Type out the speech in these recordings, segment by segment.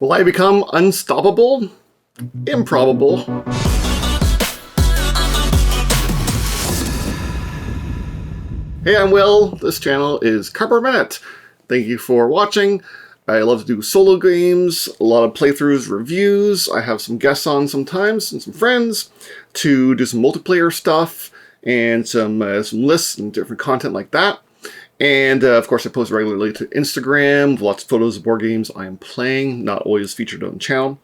Will I become unstoppable? Improbable. Hey, I'm Will. This channel is Cardboard Minute. Thank you for watching. I love to do solo games, a lot of playthroughs, reviews. I have some guests on sometimes and some friends to do some multiplayer stuff and some lists and different content like that. And of course, I post regularly to Instagram, lots of photos of board games I am playing, not always featured on the channel.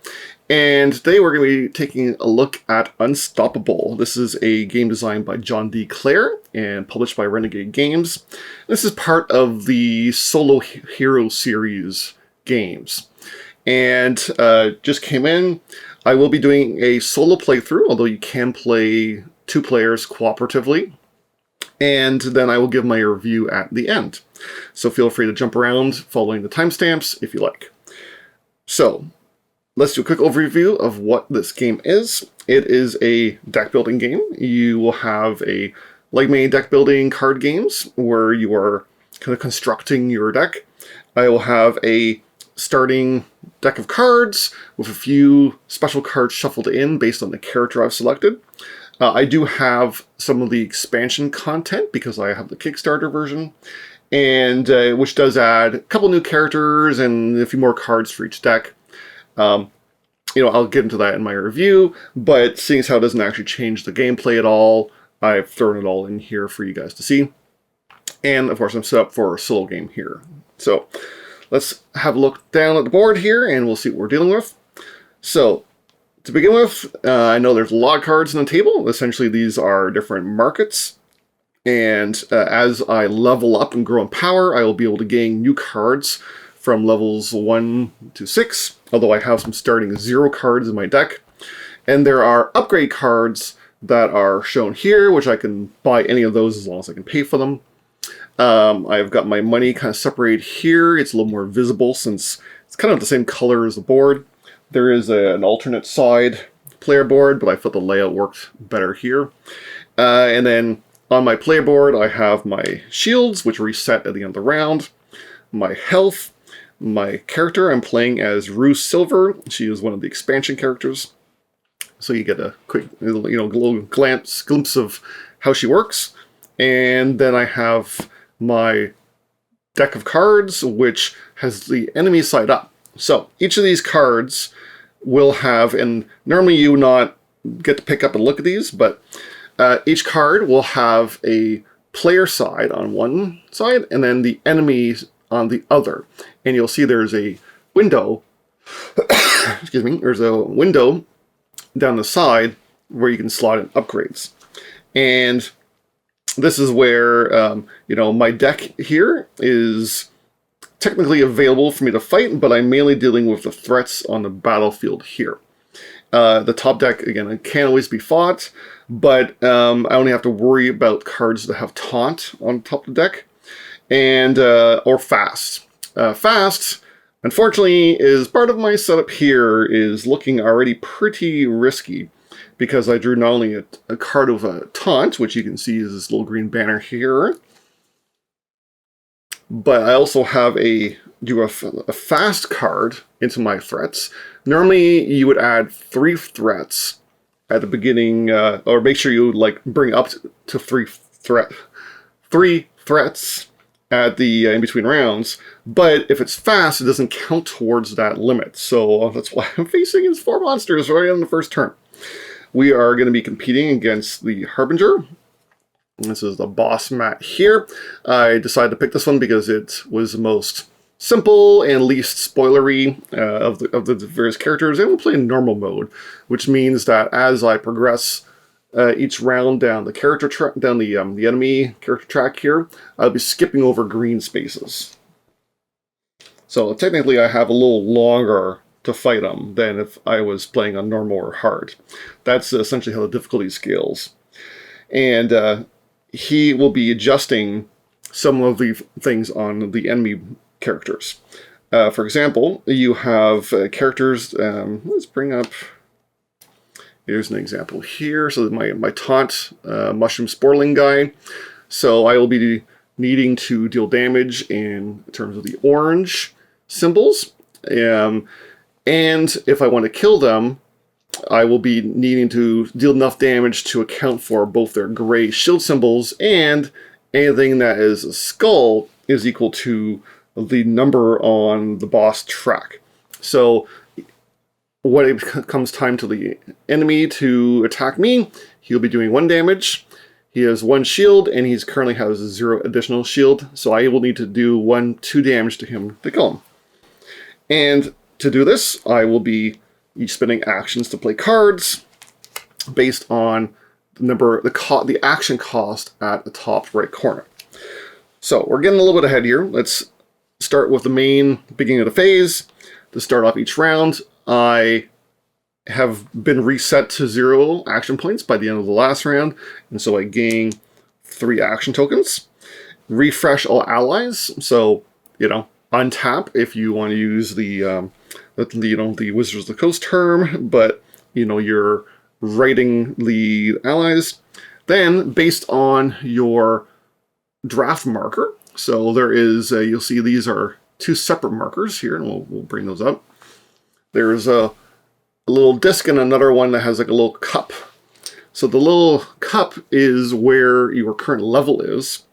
And today we're going to be taking a look at Unstoppable. This is a game designed by John D Clair and published by Renegade Games. This is part of the Solo Hero series games. And just came in. I will be doing a solo playthrough, although you can play 2 players cooperatively. And then I will give my review at the end. So feel free to jump around following the timestamps if you like. So let's do a quick overview of what this game is. It is a deck building game. You will have like many deck building card games where you are kind of constructing your deck. I will have a starting deck of cards with a few special cards shuffled in based on the character I've selected. I do have some of the expansion content because I have the Kickstarter version, and which does add a couple new characters and a few more cards for each deck. I'll get into that in my review, but seeing as how it doesn't actually change the gameplay at all, I've thrown it all in here for you guys to see. And of course, I'm set up for a solo game here. So let's have a look down at the board here, and we'll see what we're dealing with. So to begin with, I know there's a lot of cards on the table. Essentially, these are different markets. And as I level up and grow in power, I will be able to gain new cards from levels 1 to 6, although I have some starting 0 cards in my deck. And there are upgrade cards that are shown here, which I can buy any of those as long as I can pay for them. I've got my money kind of separated here. It's a little more visible since it's kind of the same color as the board. There is an alternate side player board, but I thought the layout worked better here. And then on my player board, I have my shields, which reset at the end of the round, my health, my character. I'm playing as Rue Silver. She is one of the expansion characters. So you get a quick little glimpse of how she works. And then I have my deck of cards, which has the enemy side up. So each of these cards will have, and normally you not get to pick up and look at these, but each card will have a player side on one side and then the enemy on the other. And you'll see there's a window, excuse me, there's a window down the side where you can slot in upgrades. And this is where, my deck here is technically available for me to fight, but I'm mainly dealing with the threats on the battlefield here. The top deck, again, it can always be fought, but I only have to worry about cards that have taunt on top of the deck, and or fast. Fast, unfortunately, is part of my setup here is looking already pretty risky, because I drew not only a card of a taunt, which you can see is this little green banner here, but I also have a fast card into my threats. Normally, you would add 3 threats at the beginning, or make sure you bring up to 3 threats at the in between rounds. But if it's fast, it doesn't count towards that limit. So that's why I'm facing his 4 monsters right on the first turn. We are going to be competing against the Harbinger. This is the boss mat here. I decided to pick this one because it was the most simple and least spoilery of the various characters, and we'll play in normal mode, which means that as I progress each round down the the enemy character track here, I'll be skipping over green spaces. So technically, I have a little longer to fight them than if I was playing on normal or hard. That's essentially how the difficulty scales, and he will be adjusting some of the things on the enemy characters. For example, you have characters, let's bring up, here's an example here. So my taunt mushroom sporling guy. So I will be needing to deal damage in terms of the orange symbols. And if I want to kill them, I will be needing to deal enough damage to account for both their gray shield symbols, and anything that is a skull is equal to the number on the boss track. So when it comes time to the enemy to attack me, he'll be doing 1 damage. He has 1 shield, and he currently has 0 additional shield, so I will need to do 2 damage to him to kill him. And to do this, I will be spending actions to play cards based on the action cost at the top right corner. So we're getting a little bit ahead here. Let's start with the main beginning of the phase. To start off each round, I have been reset to 0 action points by the end of the last round, and so I gain 3 action tokens. Refresh all allies, so, untap if you want to use the Wizards of the Coast term, but, you're writing the allies. Then, based on your draft marker, so there is, you'll see these are 2 separate markers here, and we'll bring those up. There's a little disc and another one that has like a little cup. So the little cup is where your current level is,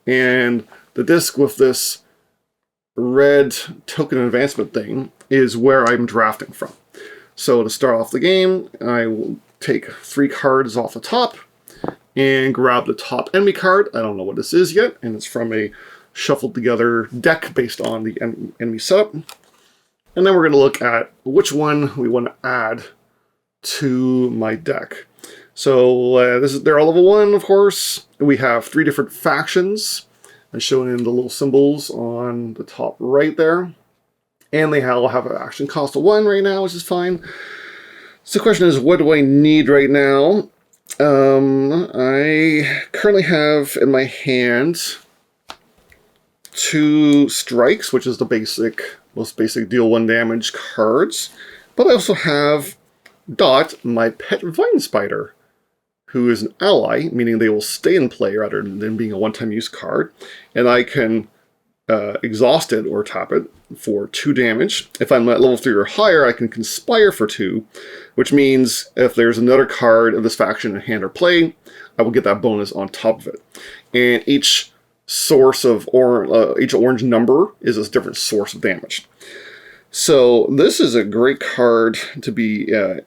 and the disc with this red token advancement thing is where I'm drafting from. So to start off the game, I will take 3 cards off the top and grab the top enemy card. I don't know what this is yet, and it's from a shuffled together deck based on the enemy setup. And then we're going to look at which one we want to add to my deck. So they're all level 1, of course. We have 3 different factions, as shown in the little symbols on the top right there. And they all have an action cost of 1 right now, which is fine. So the question is, what do I need right now? I currently have in my hand 2 strikes, which is the most basic deal 1 damage cards. But I also have Dot, my pet vine spider, who is an ally, meaning they will stay in play rather than being a one-time use card. And I can exhaust it or tap it for 2 damage. If I'm at level 3 or higher, I can conspire for 2, which means if there's another card of this faction in hand or play, I will get that bonus on top of it. And each source of each orange number is a different source of damage. So this is a great card to be, a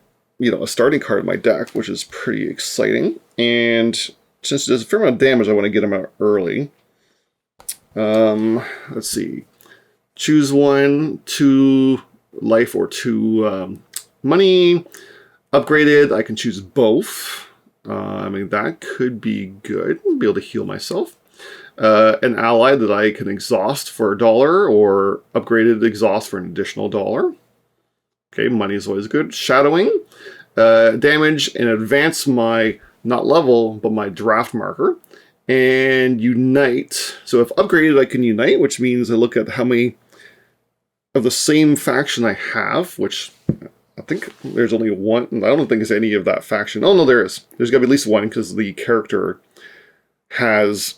starting card in my deck, which is pretty exciting. And since it does a fair amount of damage, I want to get him out early. Let's see. Choose 1, 2 life or 2 money. Upgraded, I can choose both. That could be good. I'll be able to heal myself. An ally that I can exhaust for $1 or upgraded exhaust for an additional $1. Okay, money is always good. Shadowing, damage and advance my, not level, but my draft marker. And unite. So if upgraded, I can unite, which means I look at how many of the same faction I have, which I think there's only 1. I don't think there's any of that faction. Oh, no, there is. There's got to be at least 1 because the character has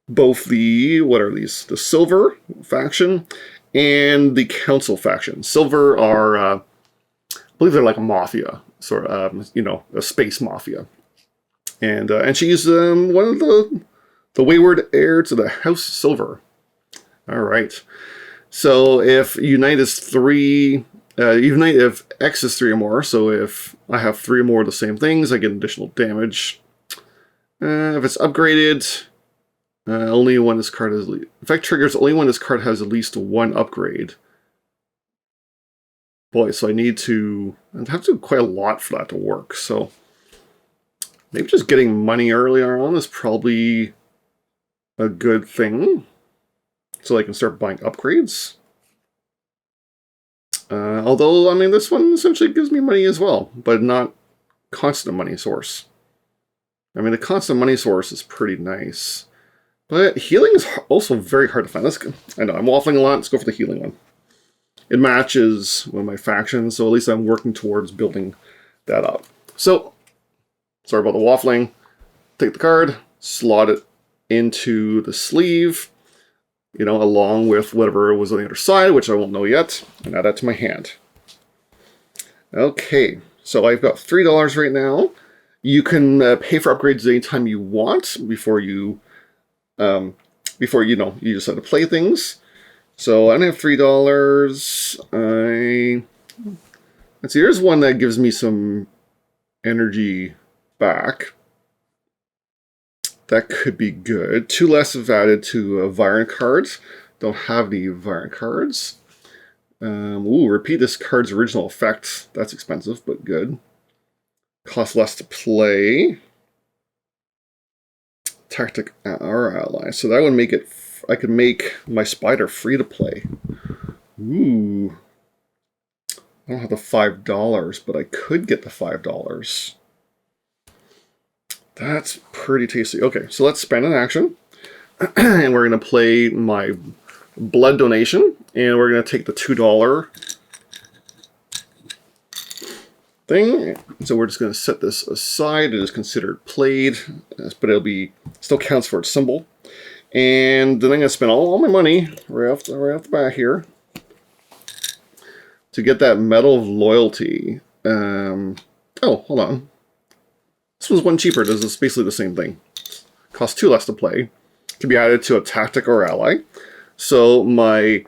both the, what are these? The Silver faction and the Council faction. Silver are, I believe they're like a mafia, sort of, a space mafia. And she's one of the wayward heir to the House Silver. All right. So if unite is 3, unite if X is 3 or more. So if I have 3 or more of the same things, I get additional damage. If it's upgraded, only when this card is effect triggers only when this card has at least 1 upgrade. Boy, so I'd have to do quite a lot for that to work. So maybe just getting money earlier on is probably a good thing, so I can start buying upgrades. Although, this one essentially gives me money as well, but not constant money source. The constant money source is pretty nice. But healing is also very hard to find. I know, I'm waffling a lot. Let's go for the healing one. It matches one of my factions, so at least I'm working towards building that up. So, sorry about the waffling. Take the card, slot it into the sleeve, along with whatever was on the other side, which I won't know yet, and add that to my hand. Okay, so I've got $3 right now. You can pay for upgrades anytime you want before you you decide to play things. So I only have $3. Let's see. Here's one that gives me some energy back. That could be good. 2 less have added to Viren cards. Don't have any Viren cards. Repeat this card's original effect. That's expensive, but good. Costs less to play. Tactic our ally. So that would make it... I could make my spider free to play. Ooh. I don't have the $5, but I could get the $5. That's pretty tasty. Okay, so let's spend an action. And we're going to play my blood donation. And we're going to take the $2 thing. So we're just going to set this aside. It is considered played, but it'll be still counts for its symbol. And then I'm going to spend all my money right off the bat here to get that Medal of Loyalty. Oh, hold on. This one's one cheaper. This is basically the same thing. Costs 2 less to play. Can be added to a tactic or ally. So my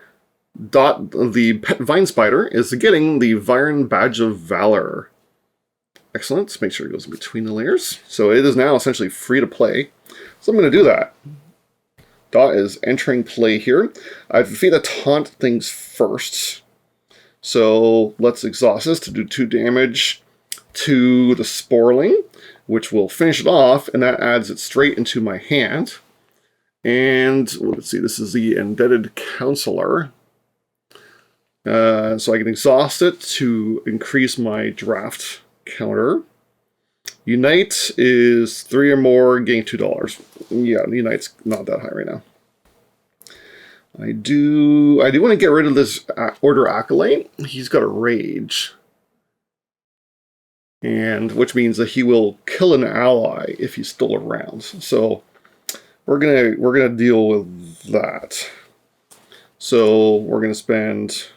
the pet vine spider is getting the Viren Badge of Valor. Excellent. Let's make sure it goes in between the layers. So it is now essentially free to play. So I'm going to do that. Dot is entering play here. I have to defeat the taunt things first. So let's exhaust this to do 2 damage to the Sporling, which will finish it off, and that adds it straight into my hand. And let's see, this is the Indebted Counselor. So I can exhaust it to increase my draft counter. Unite is 3 or more, gain $2. Yeah, Unite's not that high right now. I do want to get rid of this Order Acolyte. He's got a rage. And which means that he will kill an ally if he's still around. So we're gonna deal with that. So we're gonna spend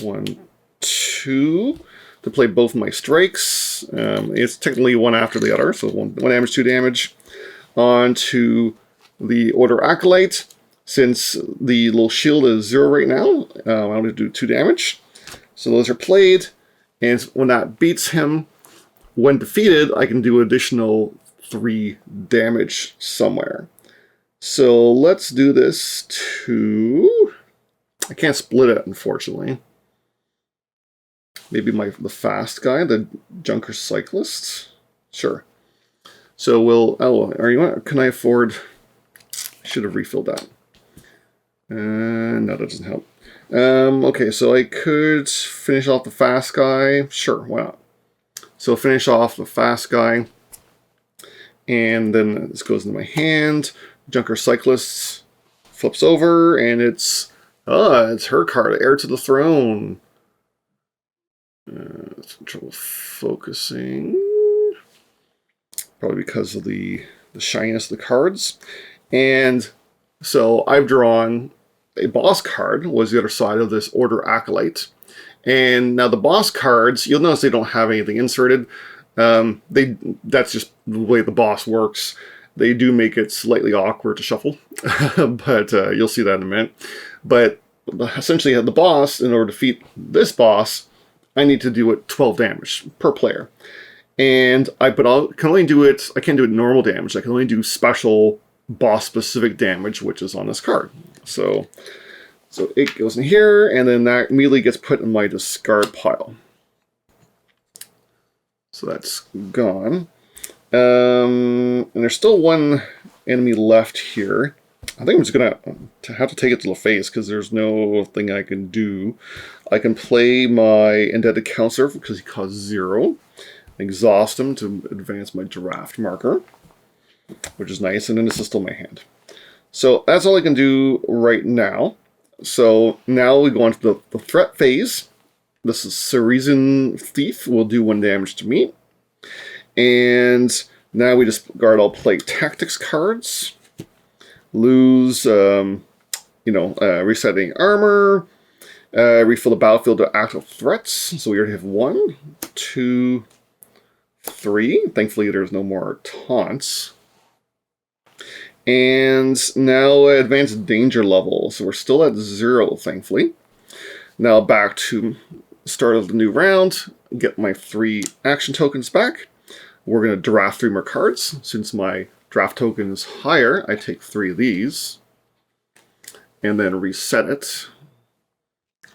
1, 2 to play both my strikes. It's technically one after the other, so 1 damage, 2 damage. On to the Order Acolyte. Since the little shield is 0 right now, I'm going to do 2 damage. So those are played, and when that beats him, when defeated, I can do additional 3 damage somewhere. So let's do this to... I can't split it, unfortunately. Maybe the fast guy, the Junker Cyclist? Sure. So we'll... Oh, can I afford... I should have refilled that. No, that doesn't help. Okay, so I could finish off the fast guy. Sure, why not? So finish off the fast guy. And then this goes into my hand. Junker Cyclist flips over, and it's her card, Heir to the Throne. Some trouble focusing. Probably because of the shininess of the cards. And so I've drawn a boss card, was the other side of this Order Acolyte. And now the boss cards, you'll notice they don't have anything inserted. That's just the way the boss works. They do make it slightly awkward to shuffle, but you'll see that in a minute. But essentially, the boss, in order to defeat this boss, I need to do it 12 damage per player. And I can only do it. I can't do it normal damage. I can only do special boss-specific damage, which is on this card. So it goes in here, and then that immediately gets put in my discard pile. So that's gone. And there's still one enemy left here. I think I'm just going to have to take it to the face, because there's no thing I can do. I can play my Indebted Counselor, because he costs 0. Exhaust him to advance my draft marker, which is nice, and then this is still my hand. So that's all I can do right now. So now we go on to the threat phase. This is Syrian Thief, will do 1 damage to me. And now we just guard all play tactics cards. Lose, resetting armor. Refill the battlefield to active threats. So we already have 1, 2, 3. Thankfully, there's no more taunts. And now advanced danger level. So we're still at 0, thankfully. Now back to start of the new round. Get my 3 action tokens back. We're going to draft 3 more cards. Since my draft token is higher, I take 3 of these. And then reset it.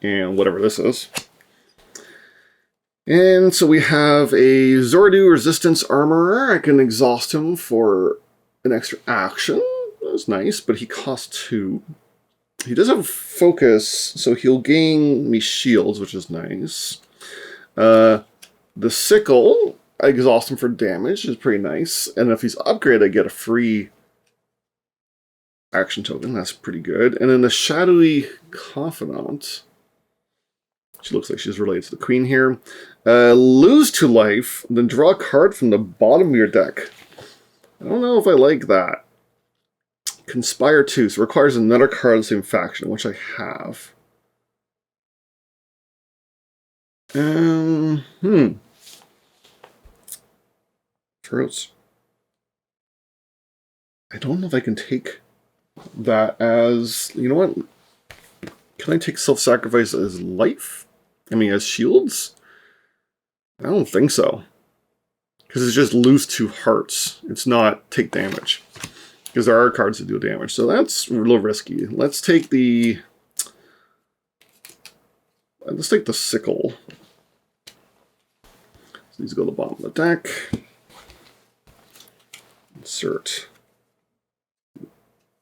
And whatever this is. And so we have a Zordu Resistance Armorer. I can exhaust him for an extra action. That's nice, but he costs 2. He does have focus, so he'll gain me shields, which is nice. The Sickle, I exhaust him for damage, which is pretty nice. And if he's upgraded, I get a free action token. That's pretty good. And then the Shadowy Confidant. She looks like she's related to the Queen here. Lose 2 life, then draw a card from the bottom of your deck. I don't know if I like that. Conspire 2, so requires another card of the same faction, which I have. Throats. I don't know if I can take that as... You know what? Can I take self-sacrifice as life? I mean, as shields? I don't think so. Because it's just lose 2 hearts. It's not take damage. Because there are cards that do damage. So that's a little risky. Let's take the... Let's take the Sickle. So these go to the bottom of the deck. Insert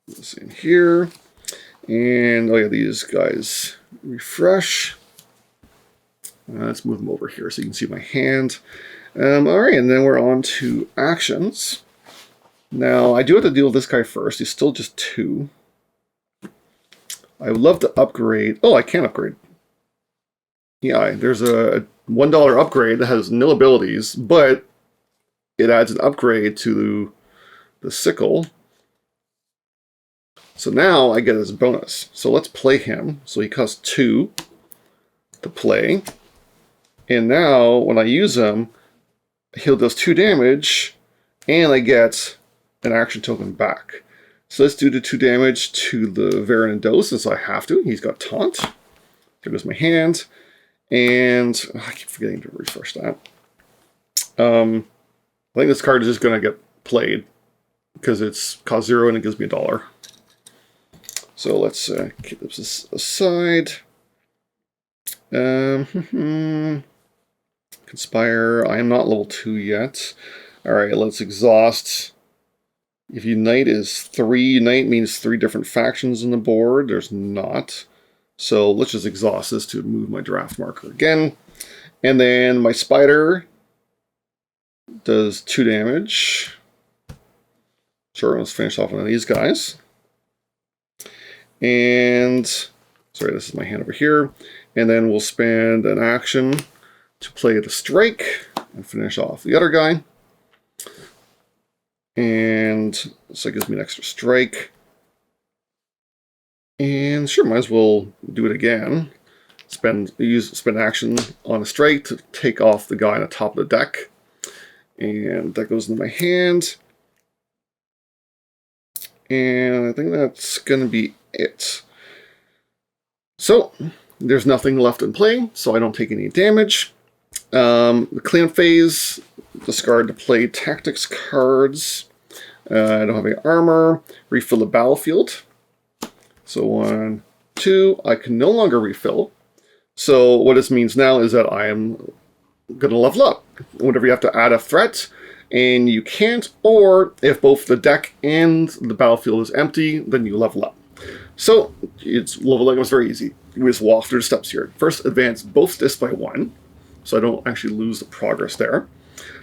this in here. And, oh yeah, these guys refresh. Let's move them over here so you can see my hand. Alright, and then we're on to actions. Now, I do have to deal with this guy first. He's still just 2. I would love to upgrade. Oh, I can upgrade. Yeah, there's a $1 upgrade that has no abilities, but it adds an upgrade to the Sickle. So now I get his bonus. So let's play him. So he costs 2 to play. And now when I use him, he does 2 damage, and I get an action token back. So let's do the 2 damage to the Verandos since I have to. He's got Taunt. There goes my hand. And I keep forgetting to refresh that. I think this card is just going to get played because it's cost 0 and it gives me $1. So let's keep this aside. Conspire. I am not level 2 yet. Alright, let's exhaust. If Unite is 3, Unite means 3 different factions on the board. There's not. So let's just exhaust this to move my draft marker again. And then my Spider does 2 damage. Sure, let's finish off one of these guys. And, sorry, this is my hand over here. And then we'll spend an action to play the Strike and finish off the other guy. And so it gives me an extra strike. And sure, might as well do it again. Spend action on a strike to take off the guy on the top of the deck. And that goes into my hand. And I think that's going to be it. So, there's nothing left in play, so I don't take any damage. The cleanup phase, discard to play tactics cards. I don't have any armor. Refill the battlefield. So 1, 2, I can no longer refill. So what this means now is that I am going to level up. Whenever you have to add a threat, and you can't, or if both the deck and the battlefield is empty, then you level up. So it's leveling is very easy. We just walk through the steps here. First, advance both discs by 1, so I don't actually lose the progress there.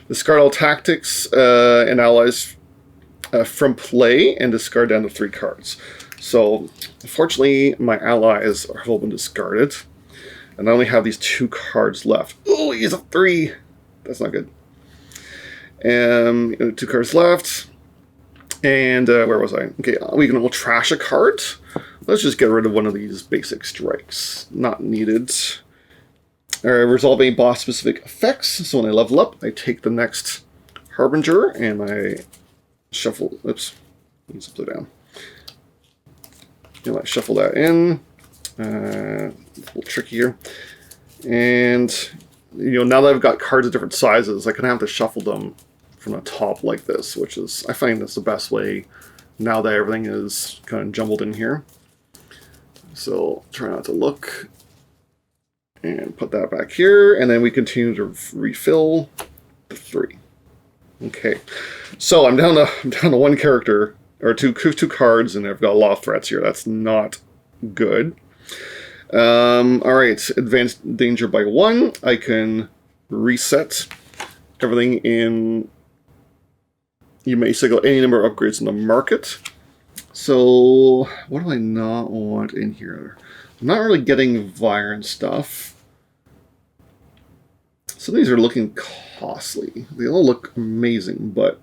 Discard all tactics and allies from play and discard down to 3 cards. So, unfortunately, my allies have all been discarded, and I only have these 2 cards left. Oh, he's a 3! That's not good. 2 cards left. And where was I? Okay, we can all trash a card, Let's just get rid of one of these basic strikes. Not needed. Alright, resolve any boss-specific effects. So when I level up, I take the next Harbinger and I shuffle. Oops, needs to put down. And I shuffle that in. A little tricky here. And now that I've got cards of different sizes, I can have to shuffle them from the top like this, which is, I find that's the best way now that everything is kind of jumbled in here. So try not to look. And put that back here, and then we continue to refill the 3. Okay, so I'm down to one character, or two cards, and I've got a lot of threats here. That's not good. Alright, advanced danger by 1. I can reset everything in... You may cycle any number of upgrades in the market. So, what do I not want in here? I'm not really getting Viren stuff. Some of these are looking costly. They all look amazing, but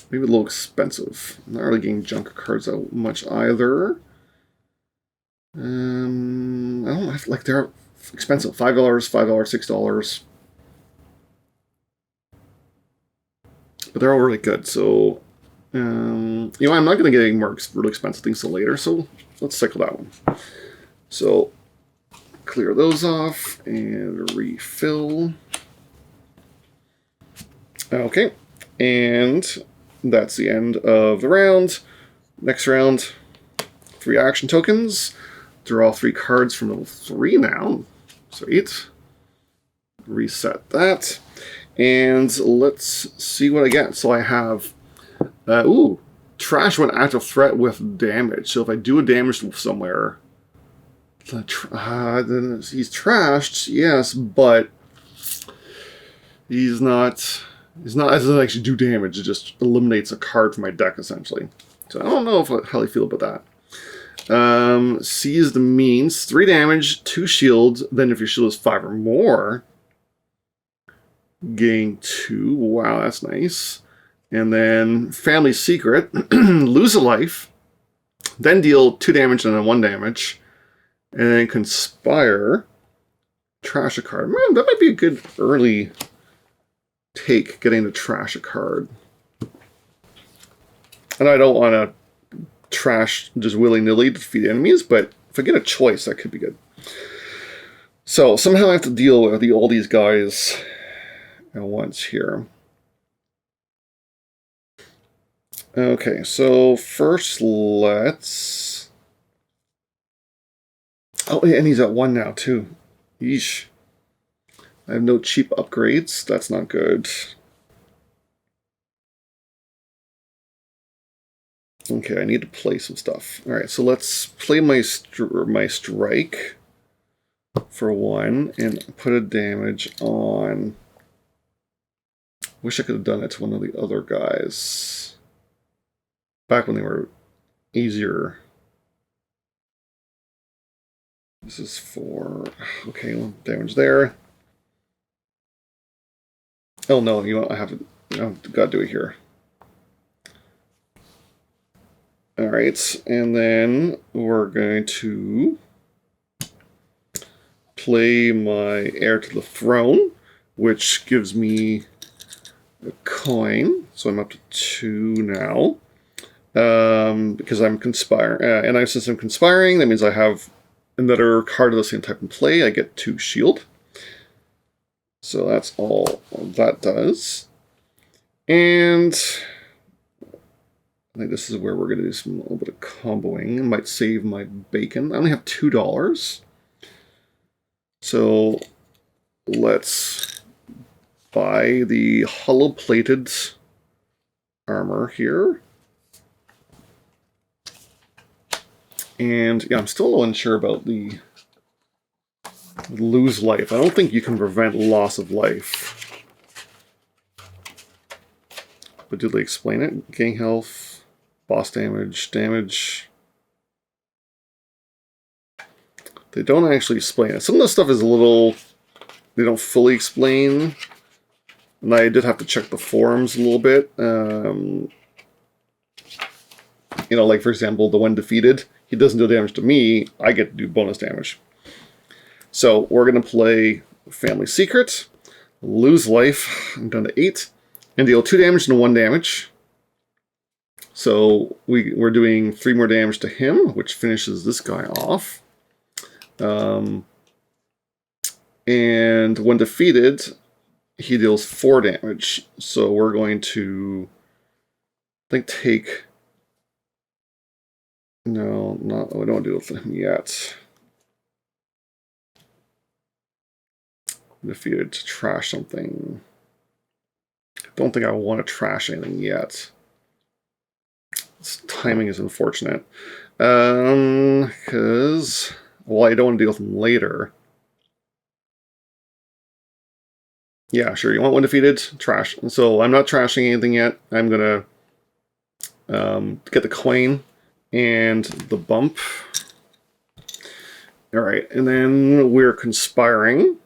maybe a little expensive. I'm not really getting junk cards out much either. I don't like they're expensive. $5, $6. But they're all really good, so I'm not going to get any more really expensive things till later, so let's cycle that one. So clear those off and refill. Okay, and that's the end of the round. Next round, 3 action tokens. Draw 3 cards from level 3 now. Sweet. Reset that. And let's see what I get. So I have, trash when active threat with damage. So if I do a damage somewhere, then he's trashed, yes, but it doesn't actually do damage. It just eliminates a card from my deck, essentially. So I don't know how I feel about that. Seize the means. 3 damage, 2 shield. Then if your shield is 5 or more, gain 2. Wow, that's nice. And then Family Secret. Lose a life. Then deal 2 damage and then 1 damage. And then Conspire. Trash a card. Man, that might be a good early take, getting to trash a card. And I don't want to trash just willy-nilly to defeat enemies, but if I get a choice, that could be good. So, somehow I have to deal with all these guys at once here. Okay, so first let's... Oh, and he's at 1 now, too. Yeesh. I have no cheap upgrades. That's not good. Okay, I need to play some stuff. Alright, so let's play my strike for 1 and put a damage on... Wish I could have done it to one of the other guys. Back when they were easier. This is for... Okay, damage there. Oh no, you know what? I've got to do it here. Alright, and then we're going to play my Heir to the Throne, which gives me a coin. So I'm up to 2 now. Because I'm conspiring. And since I'm conspiring, that means I have another card of the same type in play. I get 2 shield. So that's all that does. And I think this is where we're going to do a little bit of comboing. I might save my bacon. I only have $2. So let's buy the hollow-plated armor here. And yeah, I'm still a little unsure about the lose life. I don't think you can prevent loss of life. But did they explain it? Gain health, boss damage, damage. They don't actually explain it. Some of the stuff is a little... They don't fully explain. And I did have to check the forums a little bit. You know, like for example, the one defeated, he doesn't do damage to me, I get to do bonus damage. So we're going to play Family Secret, lose life, I'm down to 8, and deal 2 damage and 1 damage. So we're doing 3 more damage to him, which finishes this guy off. And when defeated, he deals 4 damage. So we're going to, I think, take... No, not. I don't want to do it for him yet. Defeated to trash something. I don't think I want to trash anything yet. This timing is unfortunate. Because, well, I don't want to deal with him later. Yeah, sure. You want one defeated? Trash. So I'm not trashing anything yet. I'm going to get the coin and the bump. Alright, and then we're conspiring.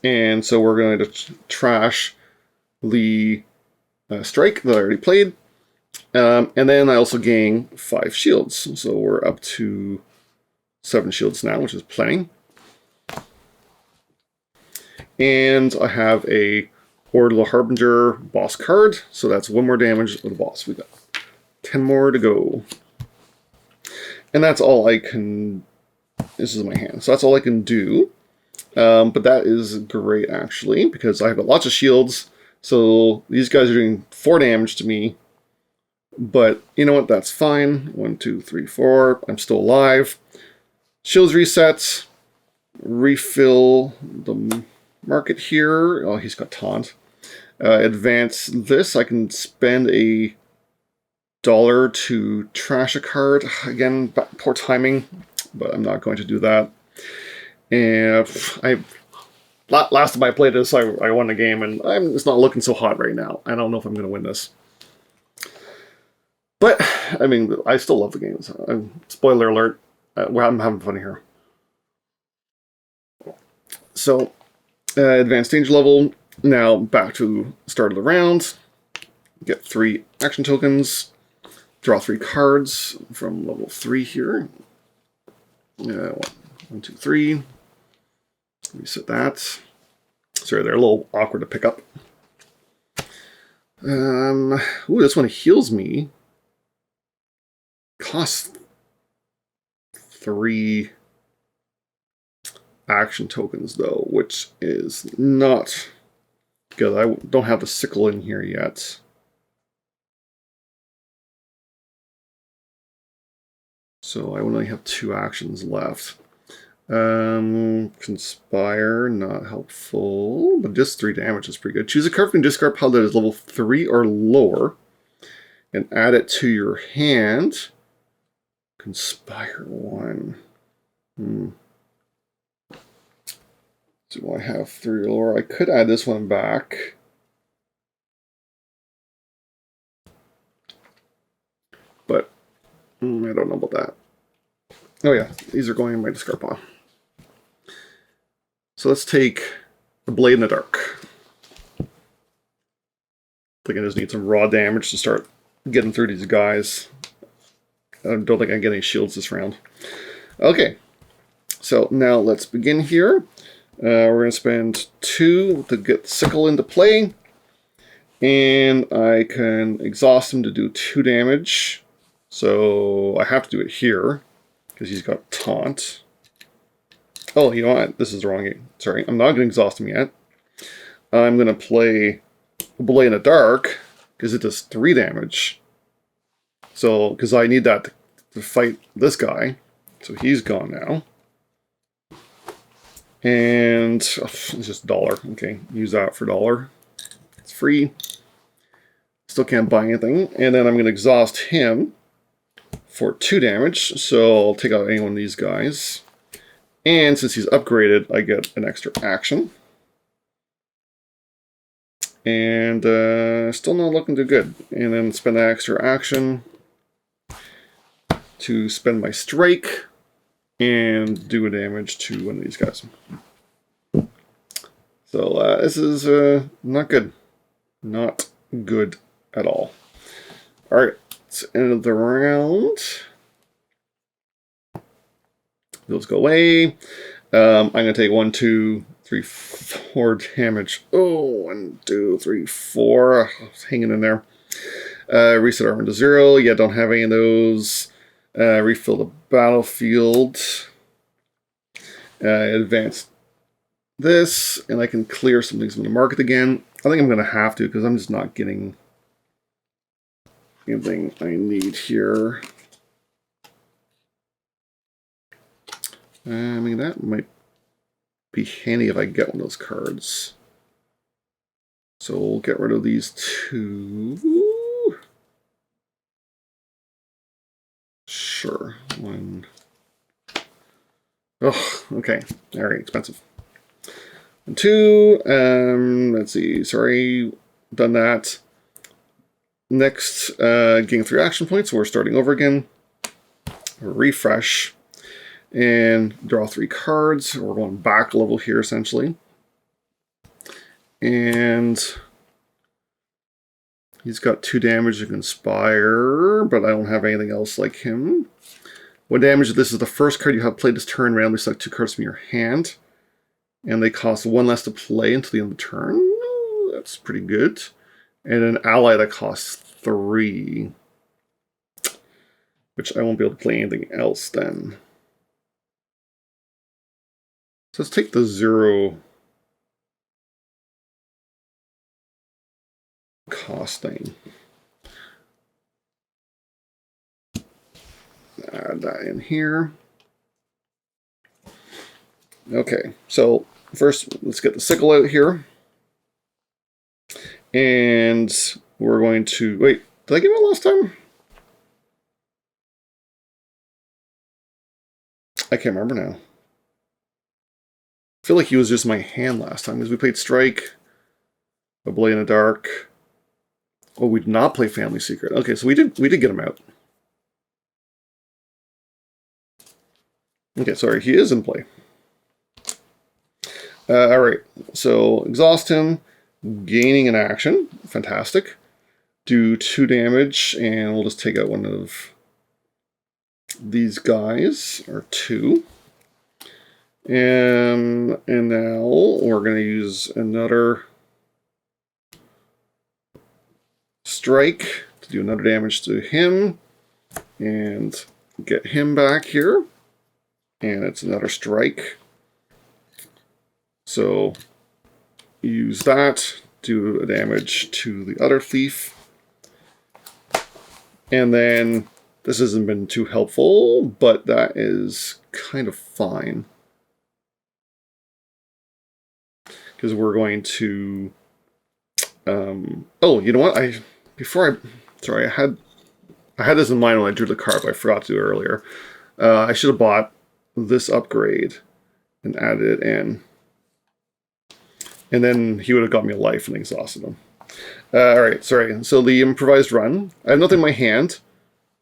And so we're going to trash the strike that I already played. And then I also gain 5 shields. So we're up to 7 shields now, which is plenty. And I have a Order Harbinger boss card. So that's 1 more damage of the boss. We got 10 more to go. And that's all I can... This is my hand. So that's all I can do. But that is great, actually, because I have lots of shields. So these guys are doing 4 damage to me. But you know what? That's fine. 1, 2, 3, 4. I'm still alive. Shields reset. Refill the market here. Oh, he's got taunt. Advance this. I can spend a $1 to trash a card. Again, poor timing, but I'm not going to do that. And last time I played this, I won the game, and it's not looking so hot right now. I don't know if I'm going to win this. But, I mean, I still love the games. Spoiler alert, I'm having fun here. So, advanced danger level. Now, back to start of the round. Get 3 action tokens. Draw 3 cards from level 3 here. 1, 2, 3. Reset that. Sorry, they're a little awkward to pick up. Ooh, this one heals me. Costs 3 action tokens, though, which is not good. I don't have the sickle in here yet. So I only have 2 actions left. Conspire, not helpful, but just 3 damage is pretty good. Choose a card from your discard pile that is level 3 or lower, and add it to your hand. Conspire 1. Do I have 3 or lower? I could add this one back. But I don't know about that. Oh yeah, these are going in my discard pile. So let's take the Blade in the Dark. I think I just need some raw damage to start getting through these guys. I don't think I can get any shields this round. Okay, so now let's begin here. We're going to spend 2 to get Sickle into play. And I can exhaust him to do 2 damage. So I have to do it here, because he's got Taunt. Oh, you know what? This is the wrong game. Sorry, I'm not going to exhaust him yet. I'm going to play Blade in the Dark, because it does 3 damage. So, because I need that to fight this guy. So he's gone now. And it's just $1. Okay, use that for $1. It's free. Still can't buy anything. And then I'm going to exhaust him for 2 damage. So I'll take out any one of these guys. And since he's upgraded, I get an extra action. And still not looking too good. And then spend that extra action to spend my strike and do a damage to one of these guys. So this is not good. Not good at all. Alright, It's the end of the round. Those go away. I'm going to take 1, 2, 3, 4 damage. Oh, 1, 2, 3, 4. I was hanging in there. Reset armor to 0. Yeah, don't have any of those. Refill the battlefield. Advance this, and I can clear some things from the market again. I think I'm going to have to, because I'm just not getting anything I need here. I mean, that might be handy if I get one of those cards. So we'll get rid of these 2. Sure. 1. Oh, okay. Very expensive. And 2. Let's see. Sorry, done that. Next, gain 3 action points. So we're starting over again. Refresh. And draw 3 cards. We're going back a level here, essentially. And he's got 2 damage to Conspire, but I don't have anything else like him. 1 damage. This is the first card you have played this turn. Randomly select 2 cards from your hand. And they cost 1 less to play until the end of the turn. That's pretty good. And an ally that costs 3. Which I won't be able to play anything else then. So let's take the 0 costing. Add that in here. Okay, so first let's get the sickle out here. And we're going to... Wait, did I give it last time? I can't remember now. I feel like he was just my hand last time, because we played Strike, A Blade in the Dark. Oh, we did not play Family Secret. Okay, so we did get him out. Okay, sorry, he is in play. Alright, so exhaust him, gaining an action. Fantastic. Do 2 damage, and we'll just take out one of these guys, or 2. And now we're going to use another strike to do another damage to him and get him back here. And it's another strike. So use that, do a damage to the other thief. And then this hasn't been too helpful, but that is kind of fine. Because we're going to... oh, you know what? I had this in mind when I drew the card, but I forgot to do it earlier. I should have bought this upgrade and added it in. And then he would have got me a life and exhausted him. Alright, sorry. So the improvised run. I have nothing in my hand,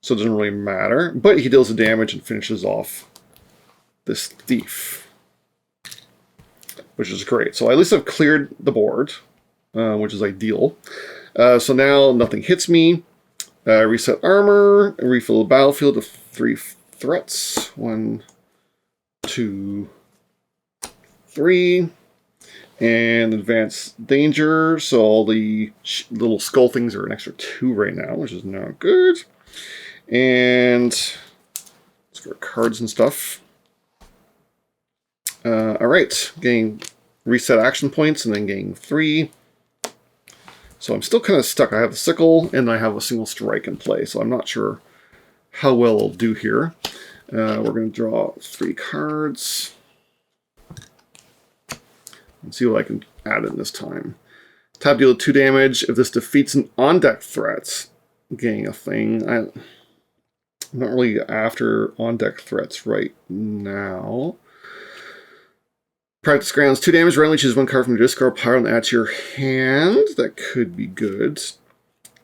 so it doesn't really matter. But he deals the damage and finishes off this thief, which is great. So at least I've cleared the board, which is ideal. So now nothing hits me. Reset armor, refill the battlefield of 3 threats. 1, 2, 3. And advance danger. So all the little skull things are an extra 2 right now, which is not good. And let's go to cards and stuff. Alright, getting reset action points and then getting 3. So I'm still kind of stuck. I have the sickle and I have a single strike in play, so I'm not sure how well I'll do here. We're going to draw 3 cards and see what I can add in this time. Tap deal 2 damage. If this defeats an on-deck threat, getting a thing. I'm not really after on-deck threats right now. Practice grounds, 2 damage, randomly choose 1 card from your discard pile and add to your hand. That could be good.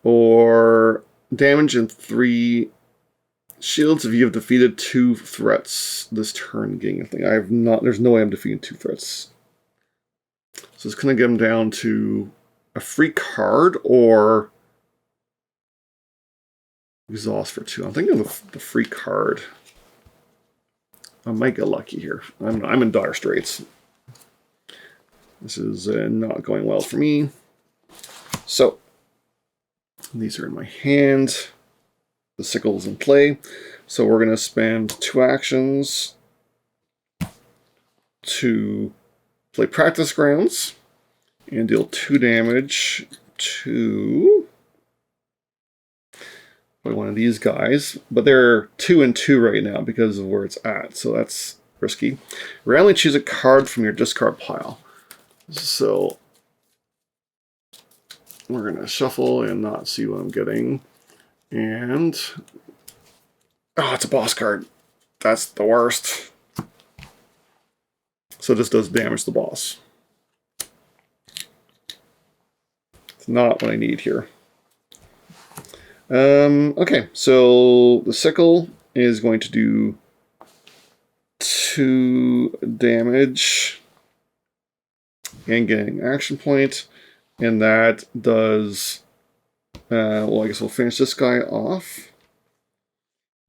Or damage and 3 shields if you have defeated 2 threats this turn, getting a thing. There's no way I'm defeating 2 threats. So it's going to get him down to a free card or Exhaust for 2. I'm thinking of the free card. I might get lucky here. I'm in dire straits. This is not going well for me. So, these are in my hand. The sickle's in play. So we're going to spend 2 actions to play practice grounds and deal 2 damage to one of these guys, but they're 2 and 2 right now because of where it's at, so that's risky. Randomly choose a card from your discard pile. So we're going to shuffle and not see what I'm getting. And oh, it's a boss card. That's the worst. So this does damage the boss. It's not what I need here. Okay, so the sickle is going to do 2 damage and getting an action point, and that does, well, I guess we'll finish this guy off.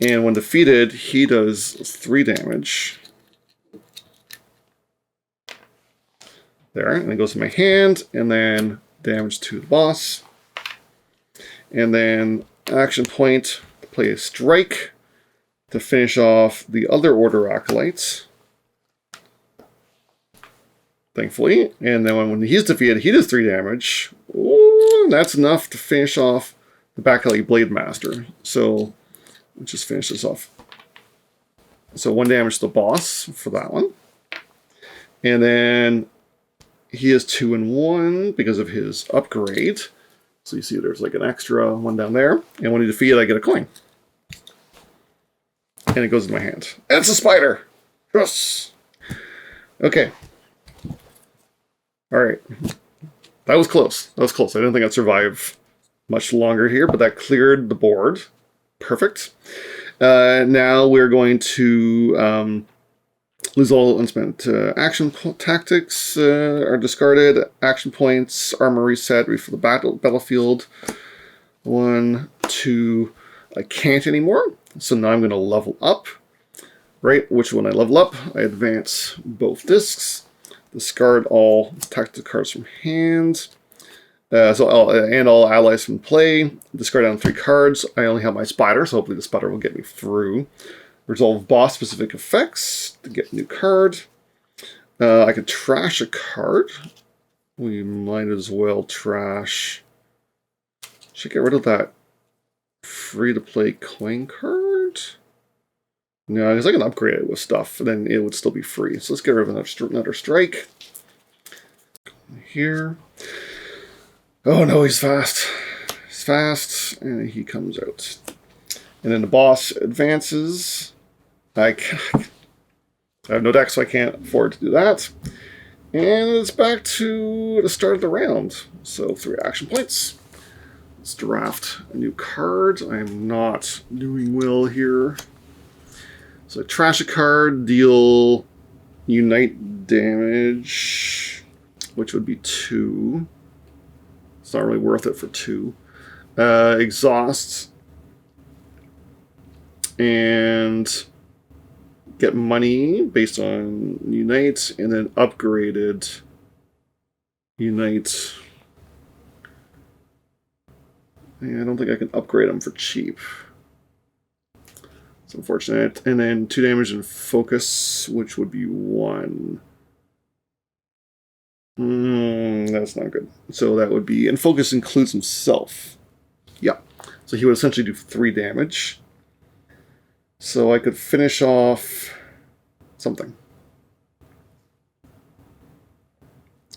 And when defeated, he does 3 damage. There, and it goes to my hand, and then damage to the boss. And then action point, play a strike to finish off the other Order Acolytes. Thankfully. And then when he's defeated, he does 3 damage. Ooh, that's enough to finish off the Back Alley Blade Master. So let's just finish this off. So 1 damage to the boss for that one. And then he is 2 and 1 because of his upgrade. So you see there's like an extra one down there. And when you defeat it, I get a coin. And it goes in my hand. And it's a spider! Yes! Okay. Alright. That was close. That was close. I didn't think I'd survive much longer here, but that cleared the board. Perfect. Now we're going to lose all unspent action tactics are discarded. Action points, armor reset, refill the battlefield. 1, 2, I can't anymore. So now I'm going to level up. Right, which when I level up, I advance both discs. Discard all tactical cards from hand. And all allies from play. Discard down 3 cards. I only have my spider, so hopefully the spider will get me through. Resolve boss-specific effects to get a new card. I could trash a card. We might as well trash... Should I get rid of that free-to-play coin card? No, because I can upgrade it with stuff, and then it would still be free. So let's get rid of another strike. Here. Oh no, he's fast. He's fast, and he comes out. And then the boss advances. I have no deck, so I can't afford to do that. And it's back to the start of the round. So 3 action points. Let's draft a new card. I am not doing well here. So trash a card, deal unite damage, which would be 2. It's not really worth it for 2. Exhaust. And get money based on Unite, and then upgraded Unite. I don't think I can upgrade them for cheap. It's unfortunate. And then 2 damage and focus, which would be 1. That's not good. So that would be, and focus includes himself. Yeah. So he would essentially do 3 damage. So I could finish off something.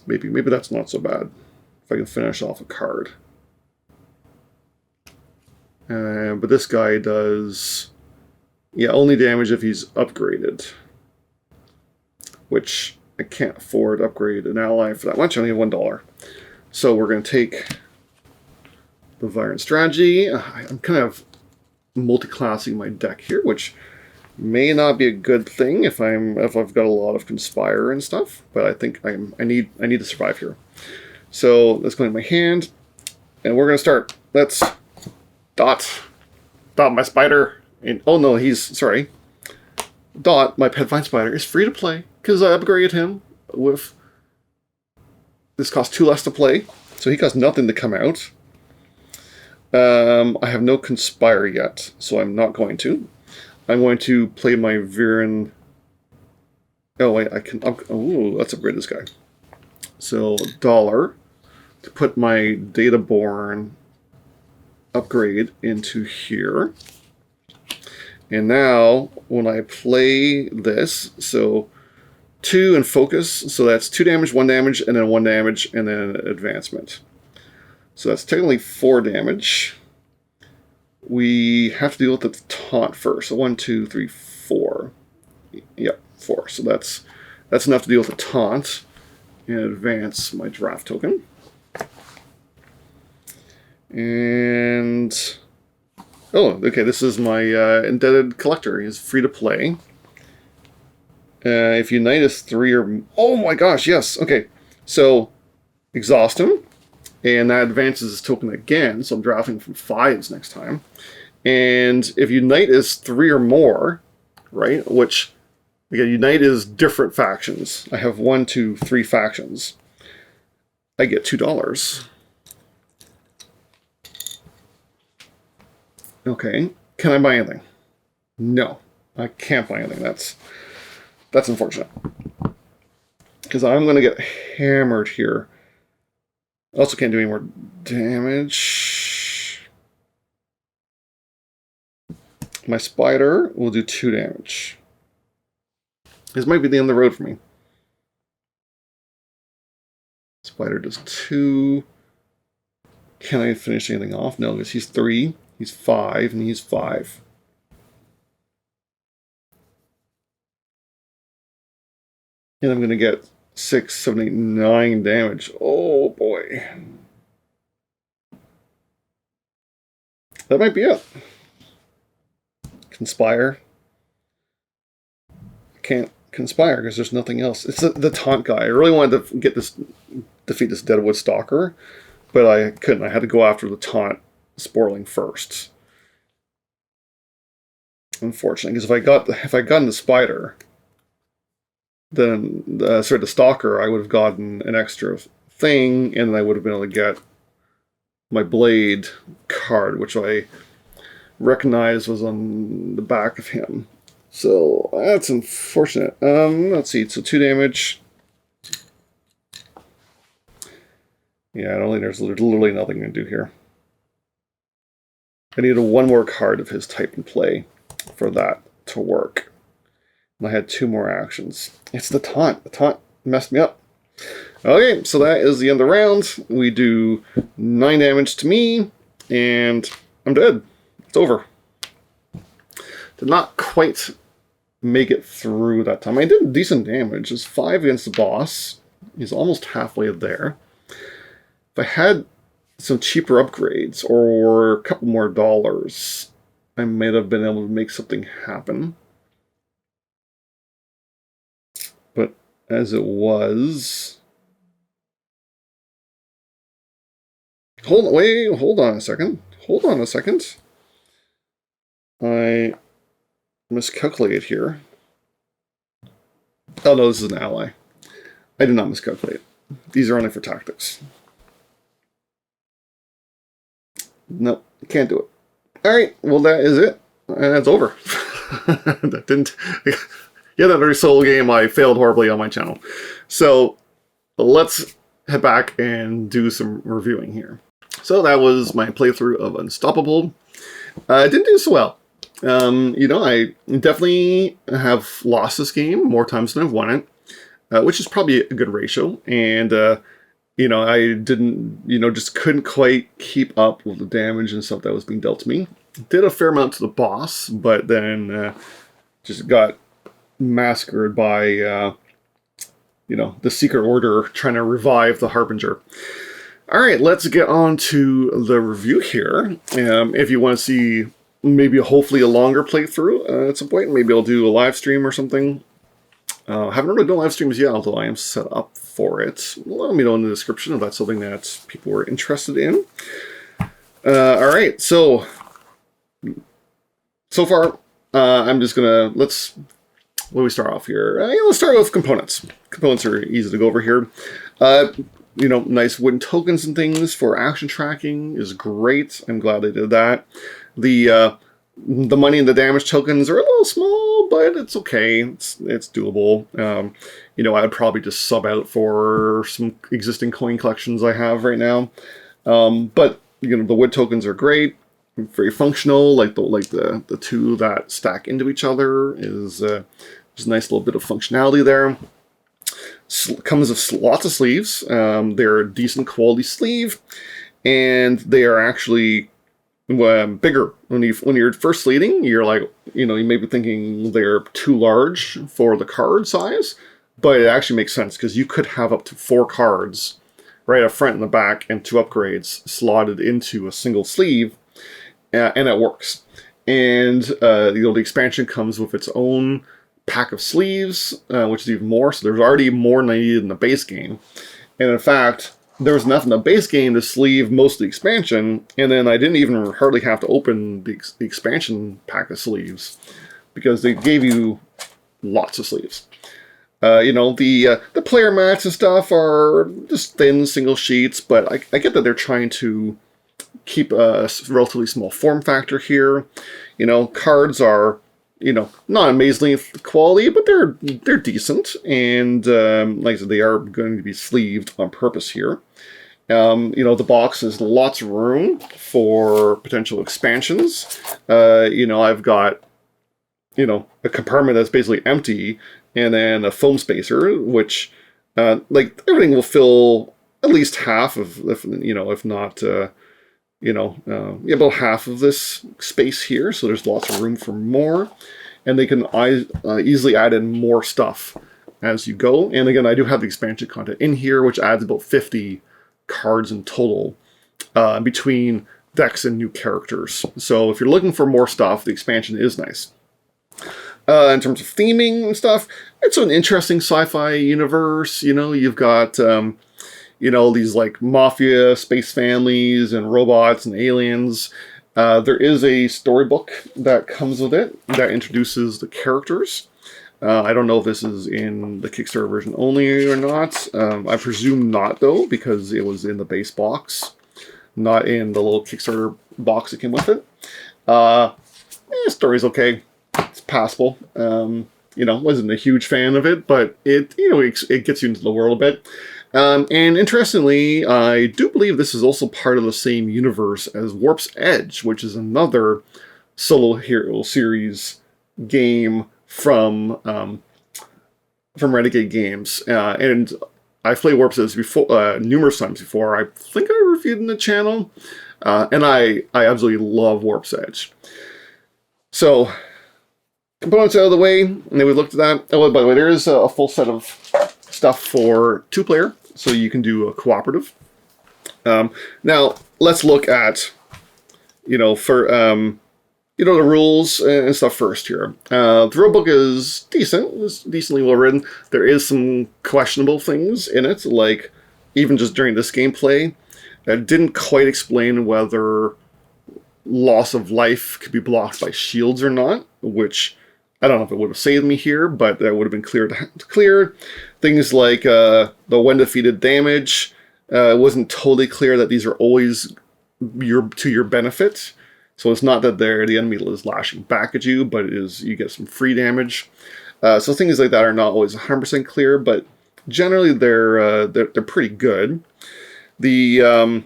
Maybe that's not so bad. If I can finish off a card. But this guy does, yeah, only damage if he's upgraded. Which I can't afford to upgrade an ally for that much. I only have $1. So we're going to take the Virant strategy. I'm kind of multi-classing my deck here, which may not be a good thing if I've got a lot of Conspire and stuff, but I think I need to survive here. So let's go in my hand, and we're gonna start. Let's dot. Dot, my spider. And, oh no, sorry. Dot, my pet vine spider, is free to play because I upgraded him with. This costs 2 less to play, so he costs nothing to come out. I have no Conspire yet, so I'm not going to. I'm going to play my Viren. Oh wait, I can. Oh, let's upgrade this guy. So $1 to put my Databorn upgrade into here. And now when I play this, so 2 and focus, so that's 2 damage, 1 damage, and then 1 damage, and then advancement. So that's technically 4 damage. We have to deal with the taunt first. So 1, 2, 3, 4. Yep, 4. So that's enough to deal with the taunt and advance my draft token. And oh, okay, this is my indebted collector. He's free to play. If Unite is 3 or... Oh my gosh, yes. Okay, so exhaust him. And that advances his token again. So I'm drafting from 5s next time. And if Unite is 3 or more, right, which, again, Unite is different factions. I have 1, 2, 3 factions. I get $2. Okay, can I buy anything? No, I can't buy anything. That's unfortunate. Because I'm going to get hammered here. I also can't do any more damage. My spider will do 2 damage. This might be the end of the road for me. Spider does 2. Can I finish anything off? No, because he's 3, he's 5, and he's 5. And I'm going to get 6, 7, 8, 9 damage. Oh boy. That might be it. Conspire. I can't conspire because there's nothing else. It's the taunt guy. I really wanted to defeat this Deadwood Stalker, but I couldn't. I had to go after the taunt Sporling first. Unfortunately, because if I gotten the spider, then the Stalker, I would have gotten an extra thing, and then I would have been able to get my Blade card, which I recognized was on the back of him. So that's unfortunate. Let's see. So 2 damage. Yeah, I don't think there's literally nothing to do here. I needed 1 more card of his type in play for that to work. And I had 2 more actions. It's the taunt. The taunt messed me up. Okay, so that is the end of the round. We do 9 damage to me, and I'm dead. It's over. Did not quite make it through that time. I did decent damage. It's 5 against the boss. He's almost halfway there. If I had some cheaper upgrades or a couple more dollars, I might have been able to make something happen. But as it was... Hold on a second. Hold on a second. I miscalculated here. Oh no, this is an ally. I did not miscalculate. These are only for tactics. Nope, can't do it. Alright, well that is it. And that's over. That didn't... Yeah, that very solo game, I failed horribly on my channel. So, let's head back and do some reviewing here. So that was my playthrough of Unstoppable. I didn't do so well. You know, I definitely have lost this game more times than I've won it, which is probably a good ratio. And, you know, I didn't, just couldn't quite keep up with the damage and stuff that was being dealt to me. Did a fair amount to the boss, but then just got massacred by, the Secret Order trying to revive the Harbinger. All right, let's get on to the review here. If you want to see maybe hopefully a longer playthrough at some point, maybe I'll do a live stream or something. Haven't really done live streams yet, although I am set up for it. Let me know in the description if that's something that people are interested in. All right, so so far, I'm just gonna, what do we start off here? Let's start with components. Components are easy to go over here. Nice wooden tokens and things for action tracking is great. I'm glad they did that. The money and the damage tokens are a little small, but it's okay. It's doable. I would probably just sub out for some existing coin collections I have right now. But the wood tokens are great, very functional. Like the two that stack into each other is just a nice little bit of functionality there. Comes with lots of sleeves. They're a decent quality sleeve, and they are actually bigger. When you're first sleeving, you're like, you may be thinking they're too large for the card size, but it actually makes sense because you could have up to 4 cards right up front and the back and 2 upgrades slotted into a single sleeve, and it works. And the expansion comes with its own pack of sleeves, which is even more. So there's already more than I needed in the base game. And in fact, there was enough in the base game to sleeve most of the expansion, and then I didn't even hardly have to open the expansion pack of sleeves because they gave you lots of sleeves. The player mats and stuff are just thin single sheets, but I get that they're trying to keep a relatively small form factor here. Cards are not amazingly quality, but they're decent, and like I said, they are going to be sleeved on purpose here. The box has lots of room for potential expansions. I've got a compartment that's basically empty, and then a foam spacer, which everything will fill at least half of, if not about half of this space here. So there's lots of room for more, and they can easily add in more stuff as you go. And again, I do have the expansion content in here, which adds about 50 cards in total between decks and new characters. So if you're looking for more stuff, the expansion is nice. In terms of theming and stuff, it's an interesting sci-fi universe. You've got these like mafia, space families, and robots and aliens. There is a storybook that comes with it that introduces the characters. I don't know if this is in the Kickstarter version only or not. I presume not, though, because it was in the base box, not in the little Kickstarter box that came with it. Story's okay. It's passable. Wasn't a huge fan of it, but it gets you into the world a bit. And interestingly, I do believe this is also part of the same universe as Warp's Edge, which is another solo hero series game from Renegade Games. And I've played Warp's Edge before, numerous times before. I think I reviewed in the channel, and I absolutely love Warp's Edge. So, components out of the way, and then we looked at that. Oh, by the way, there is a full set of stuff for 2-player, so you can do a cooperative. Now, let's look at, the rules and stuff first here. The rulebook is decent. It's decently well written. There is some questionable things in it, like even just during this gameplay, it didn't quite explain whether loss of life could be blocked by shields or not, which I don't know if it would have saved me here, but that would have been clear. Things like the when defeated damage. It wasn't totally clear that these are always to your benefit. So it's not that the enemy is lashing back at you, but it is you get some free damage. So things like that are not always 100% clear, but generally they're pretty good. We'll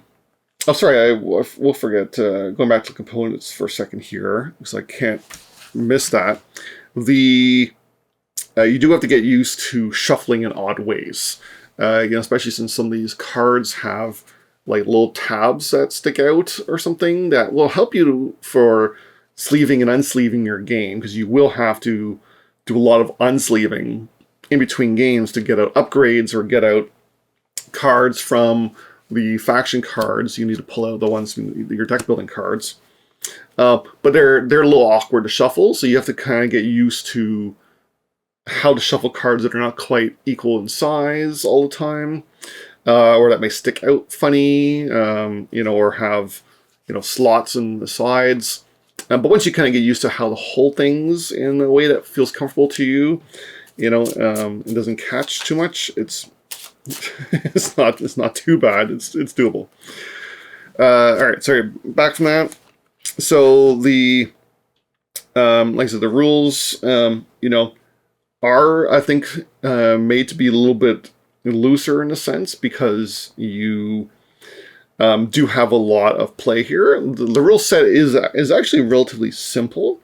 forget going back to components for a second here because I can't miss that. You do have to get used to shuffling in odd ways, especially since some of these cards have like little tabs that stick out or something that will help you for sleeving and unsleeving your game, because you will have to do a lot of unsleeving in between games to get out upgrades or get out cards from the faction cards. You need to pull out the ones from your deck building cards. But they're a little awkward to shuffle, so you have to kind of get used to how to shuffle cards that are not quite equal in size all the time, or that may stick out funny, or have slots in the sides. But once you kind of get used to how to hold things in a way that feels comfortable to you, it doesn't catch too much. It's it's not too bad. It's doable. All right, sorry. Back from that. So the like I said, the rules, are, I think, made to be a little bit looser in a sense, because you do have a lot of play here. The rule set is actually relatively simple,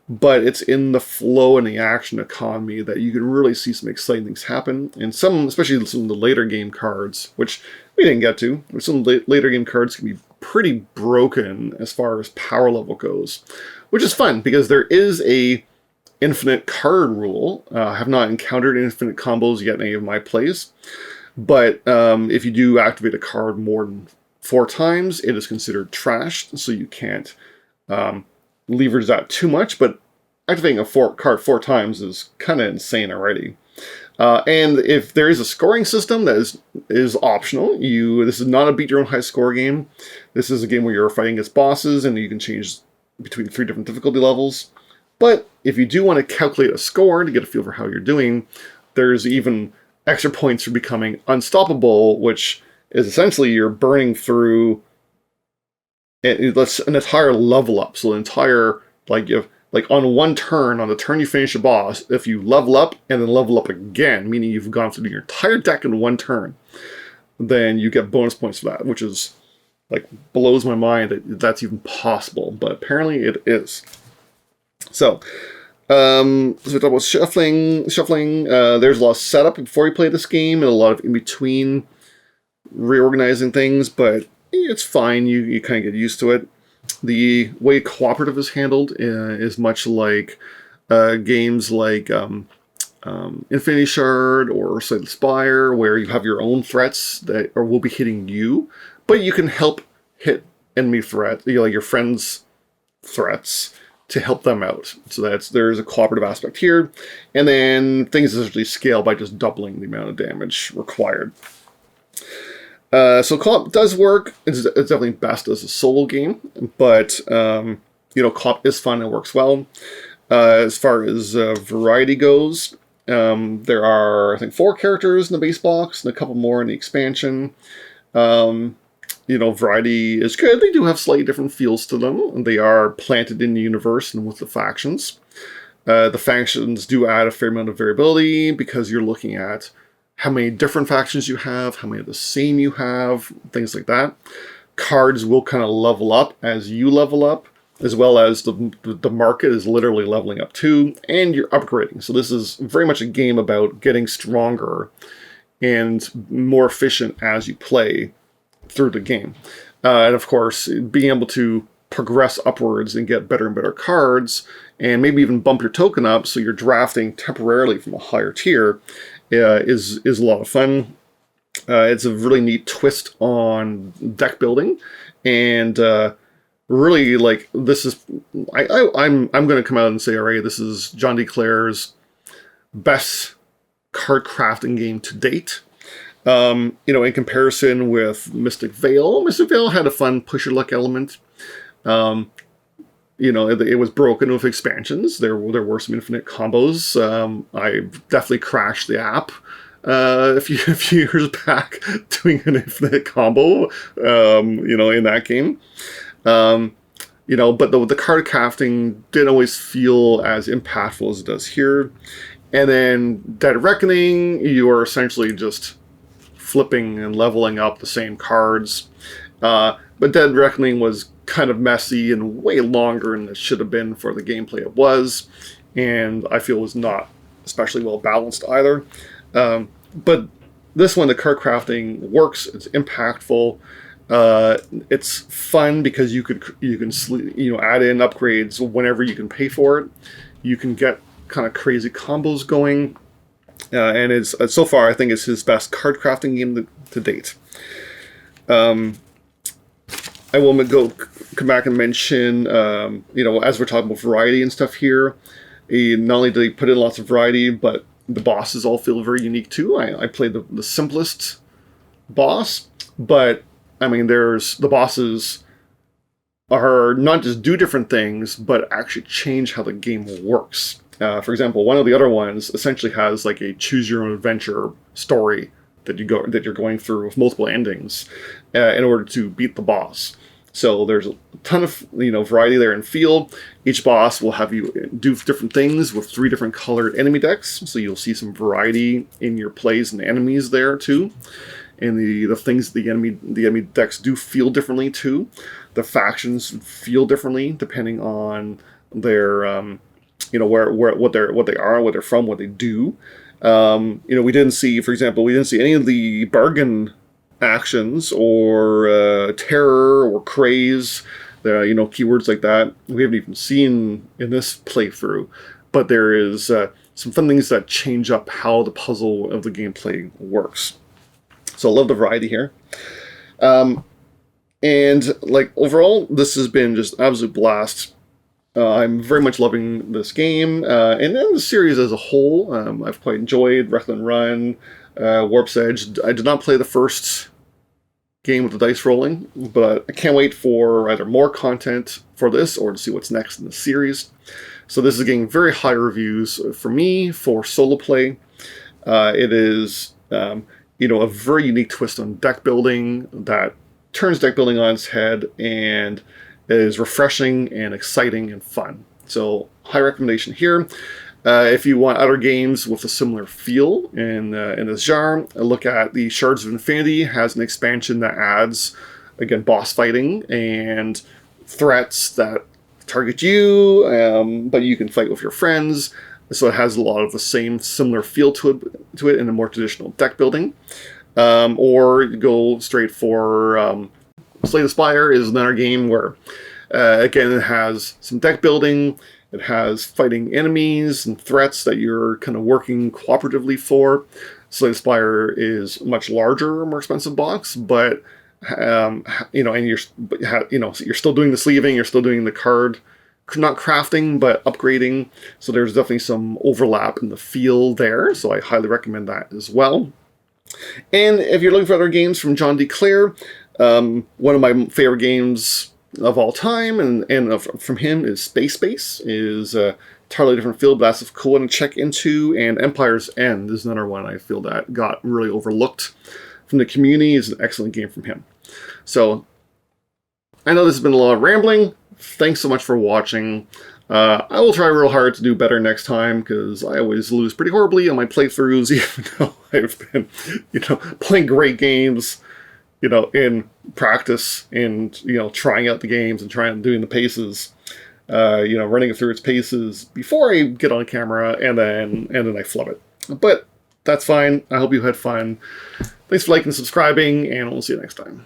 but it's in the flow and the action economy that you can really see some exciting things happen. And especially some of the later game cards, which we didn't get to, some later game cards can be pretty broken as far as power level goes, which is fun because there is a infinite card rule. I have not encountered infinite combos yet in any of my plays, but if you do activate a card more than 4 times, it is considered trashed, so you can't leverage that too much, but activating a card 4 times is kind of insane already. And if there is a scoring system that is optional, this is not a beat your own high score game. This is a game where you're fighting against bosses and you can change between 3 different difficulty levels. But if you do want to calculate a score to get a feel for how you're doing, there's even extra points for becoming unstoppable, which is essentially you're burning through an entire level up. So the entire, on one turn, on the turn you finish a boss, if you level up and then level up again, meaning you've gone through your entire deck in one turn, then you get bonus points for that, which is, blows my mind that that's even possible, but apparently it is. So we talk about shuffling. There's a lot of setup before you play this game and a lot of in-between reorganizing things, but it's fine. You kind of get used to it. The way cooperative is handled is much like games like Infinity Shard or Slay the Spire, where you have your own threats that will be hitting you, but you can help hit enemy threats, like your friends' threats, to help them out. So there's a cooperative aspect here, and then things essentially scale by just doubling the amount of damage required. So co-op does work. It's definitely best as a solo game, but co-op is fun and works well. As far as variety goes, there are, I think, 4 characters in the base box and a couple more in the expansion. Variety is good. They do have slightly different feels to them. They are planted in the universe and with the factions. The factions do add a fair amount of variability because you're looking at how many different factions you have, how many of the same you have, things like that. Cards will kind of level up as you level up, as well as the market is literally leveling up too, and you're upgrading. So this is very much a game about getting stronger and more efficient as you play through the game. And of course, being able to progress upwards and get better and better cards, and maybe even bump your token up so you're drafting temporarily from a higher tier, is a lot of fun. It's a really neat twist on deck building, and really, this is I'm going to come out and say, all right, this is John D Clair's best card crafting game to date. In comparison with Mystic Vale had a fun push your luck element. It was broken with expansions. There were some infinite combos. I definitely crashed the app a few years back doing an infinite combo, in that game. But the card crafting didn't always feel as impactful as it does here. And then Dead Reckoning, you are essentially just flipping and leveling up the same cards. But Dead Reckoning was kind of messy and way longer than it should have been for the gameplay it was, and I feel was not especially well balanced either. But this one, the card crafting works. It's impactful. It's fun because you can add in upgrades whenever you can pay for it. You can get kind of crazy combos going, and it's so far I think it's his best card crafting game to date. I will come back and mention, as we're talking about variety and stuff here, not only do they put in lots of variety, but the bosses all feel very unique too. I played the simplest boss, but I mean, there's the bosses are not just do different things, but actually change how the game works. For example, one of the other ones essentially has like a choose your own adventure story that you're going through with multiple endings in order to beat the boss. So there's a ton of variety there in feel. Each boss will have you do different things with 3 different colored enemy decks, so you'll see some variety in your plays and enemies there too. And the things the enemy decks do feel differently too. The factions feel differently depending on their what they are, where they're from, what they do. We didn't see, for example, any of the bargain actions or terror or craze, keywords like that. We haven't even seen in this playthrough, but there is some fun things that change up how the puzzle of the gameplay works. So I love the variety here. And like overall, this has been just an absolute blast. I'm very much loving this game, and then the series as a whole. I've quite enjoyed Wreck and Run, Warp's Edge. I did not play the first game with the dice rolling, but I can't wait for either more content for this or to see what's next in the series. So this is getting very high reviews for me for solo play. It is, a very unique twist on deck building that turns deck building on its head and is refreshing and exciting and fun. So high recommendation here. If you want other games with a similar feel in this genre, look at the Shards of Infinity. Has an expansion that adds, again, boss fighting and threats that target you, but you can fight with your friends. So it has a lot of the same similar feel to it in a more traditional deck building. Or go straight for Slay the Spire is another game where, again, it has some deck building. It has fighting enemies and threats that you're kind of working cooperatively for. Slay the Spire is a much larger, more expensive box, but and you're still doing the sleeving, you're still doing the card, not crafting, but upgrading. So there's definitely some overlap in the feel there. So I highly recommend that as well. And if you're looking for other games from John D Clair, one of my favorite games of all time and from him is Space is a entirely different field, but that's a cool one to check into. And Empire's End is another one I feel that got really overlooked from the community. Is an excellent game from him. So I know this has been a lot of rambling. Thanks so much for watching. I will try real hard to do better next time, because I always lose pretty horribly on my playthroughs, even though I've been, playing great games, in practice and, trying out the games and doing the paces, running it through its paces before I get on camera, and then I flub it. But that's fine. I hope you had fun. Thanks for liking and subscribing, and we'll see you next time.